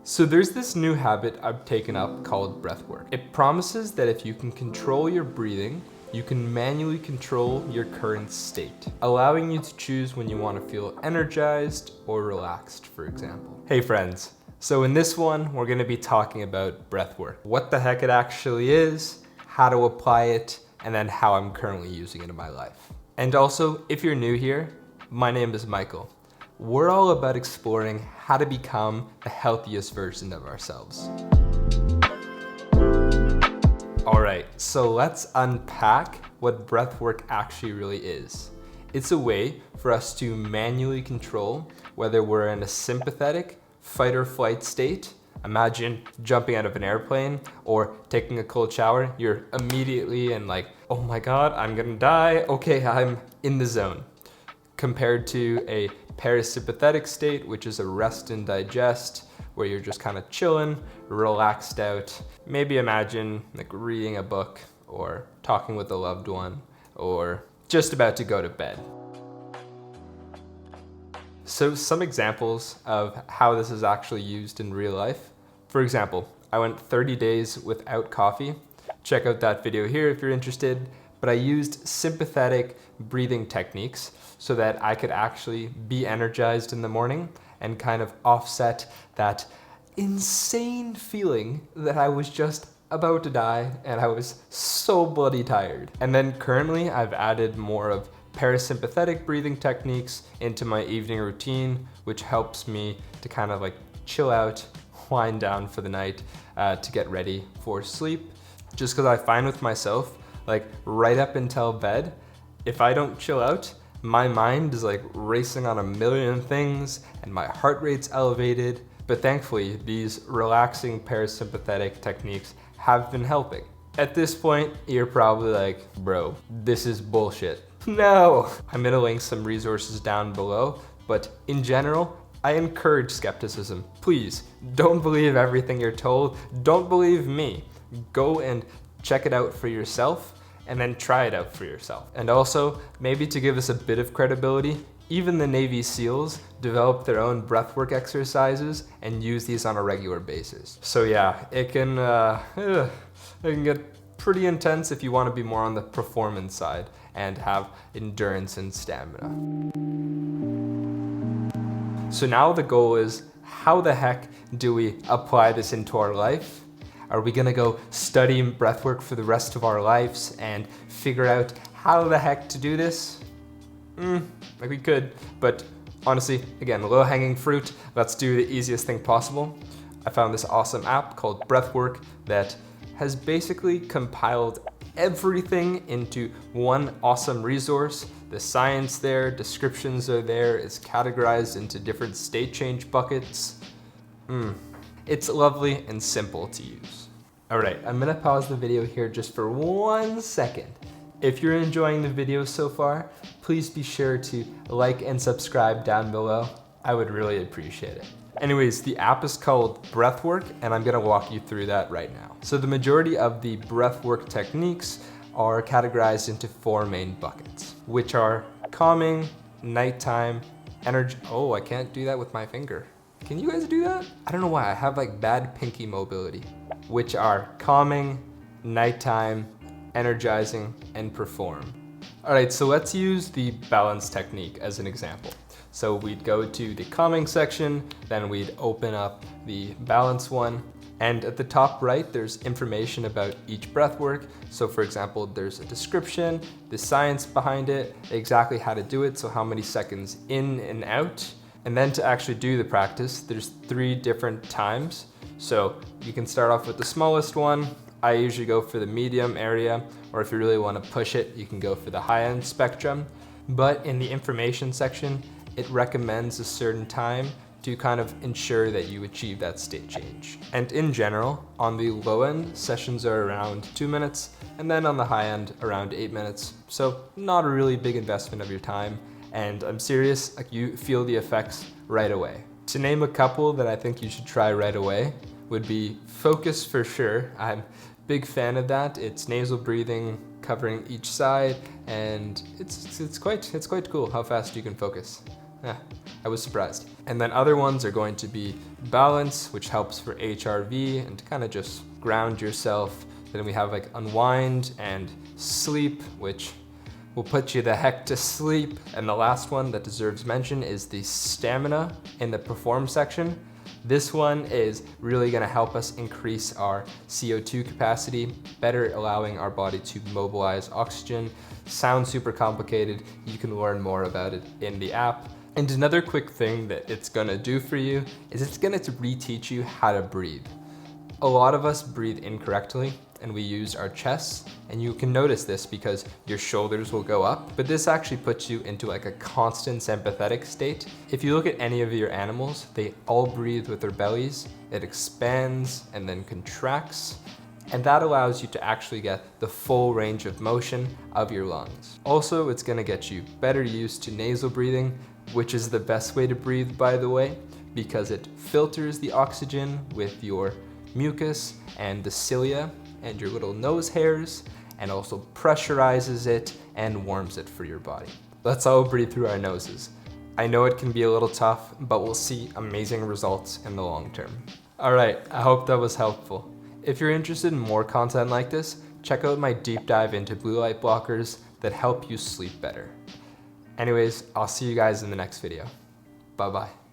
So there's this new habit I've taken up called breathwork. It promises that if you can control your breathing, you can manually control your current state, allowing you to choose when you want to feel energized or relaxed, for example. Hey friends, so in this one, we're going to be talking about breathwork, what the heck it actually is, how to apply it, and then how I'm currently using it in my life. And also, if you're new here, my name is Michael. We're all about exploring how to become the healthiest version of ourselves. All right, so let's unpack what breathwork actually really is. It's a way for us to manually control whether we're in a sympathetic fight or flight state. Imagine jumping out of an airplane or taking a cold shower. You're immediately and like, oh my God, I'm gonna die. Okay, I'm in the zone. Compared to a parasympathetic state, which is a rest and digest, where you're just kind of chilling, relaxed out. Maybe imagine like reading a book or talking with a loved one or just about to go to bed. So some examples of how this is actually used in real life. For example, I went 30 days without coffee. Check out that video here if you're interested. But I used sympathetic breathing techniques so that I could actually be energized in the morning and kind of offset that insane feeling that I was just about to die and I was so bloody tired. And then currently I've added more of parasympathetic breathing techniques into my evening routine, which helps me to kind of like chill out, wind down for the night to get ready for sleep. Just because I find with myself, like right up until bed, if I don't chill out, my mind is like racing on a million things and my heart rate's elevated. But thankfully, these relaxing parasympathetic techniques have been helping. At this point, you're probably like, bro, this is bullshit. No! I'm gonna link some resources down below, but in general, I encourage skepticism. Please, don't believe everything you're told. Don't believe me. Go and check it out for yourself and then try it out for yourself. And also, maybe to give us a bit of credibility, even the Navy SEALs develop their own breathwork exercises and use these on a regular basis. So yeah, it can get pretty intense if you want to be more on the performance side and have endurance and stamina. So now the goal is, how the heck do we apply this into our life? Are we gonna go study breathwork for the rest of our lives and figure out how the heck to do this? Like we could, but honestly, again, low-hanging fruit, let's do the easiest thing possible. I found this awesome app called Breathwork that has basically compiled everything into one awesome resource. The science there, descriptions are there, it's categorized into different state change buckets. It's lovely and simple to use. All right, I'm gonna pause the video here just for 1 second. If you're enjoying the video so far, please be sure to like and subscribe down below. I would really appreciate it. Anyways, the app is called Breathwork, and I'm gonna walk you through that right now. So the majority of the breathwork techniques are categorized into 4 main buckets, which are calming, nighttime, energy. Oh, I can't do that with my finger. Can you guys do that? I don't know why, I have like bad pinky mobility. Which are calming, nighttime, energizing, and perform. All right, so let's use the balance technique as an example. So we'd go to the calming section, then we'd open up the balance one, and at the top right, there's information about each breath work. So for example, there's a description, the science behind it, exactly how to do it, so how many seconds in and out. And then to actually do the practice, there's 3 different times. So you can start off with the smallest one. I usually go for the medium area, or if you really want to push it, you can go for the high-end spectrum. But in the information section, it recommends a certain time to kind of ensure that you achieve that state change. And in general, on the low end, sessions are around 2 minutes, and then on the high end, around 8 minutes. So not a really big investment of your time. And I'm serious, like you feel the effects right away. To name a couple that I think you should try right away would be focus for sure. I'm a big fan of that. It's nasal breathing covering each side, and it's quite cool how fast you can focus. I was surprised. And then other ones are going to be balance, which helps for HRV and to kind of just ground yourself. Then we have like unwind and sleep, which will put you the heck to sleep. And the last one that deserves mention is the stamina in the perform section. This one is really gonna help us increase our CO2 capacity, better allowing our body to mobilize oxygen. Sounds super complicated. You can learn more about it in the app. And another quick thing that it's gonna do for you is it's gonna reteach you how to breathe. A lot of us breathe incorrectly and we use our chests, and you can notice this because your shoulders will go up, but this actually puts you into like a constant sympathetic state. If you look at any of your animals, they all breathe with their bellies. It expands and then contracts, and that allows you to actually get the full range of motion of your lungs. Also, it's gonna get you better used to nasal breathing, which is the best way to breathe, by the way, because it filters the oxygen with your mucus and the cilia and your little nose hairs, and also pressurizes it and warms it for your body. Let's all breathe through our noses. I know it can be a little tough, but we'll see amazing results in the long term. All right, I hope that was helpful. If you're interested in more content like this, check out my deep dive into blue light blockers that help you sleep better. Anyways, I'll see you guys in the next video. Bye-bye.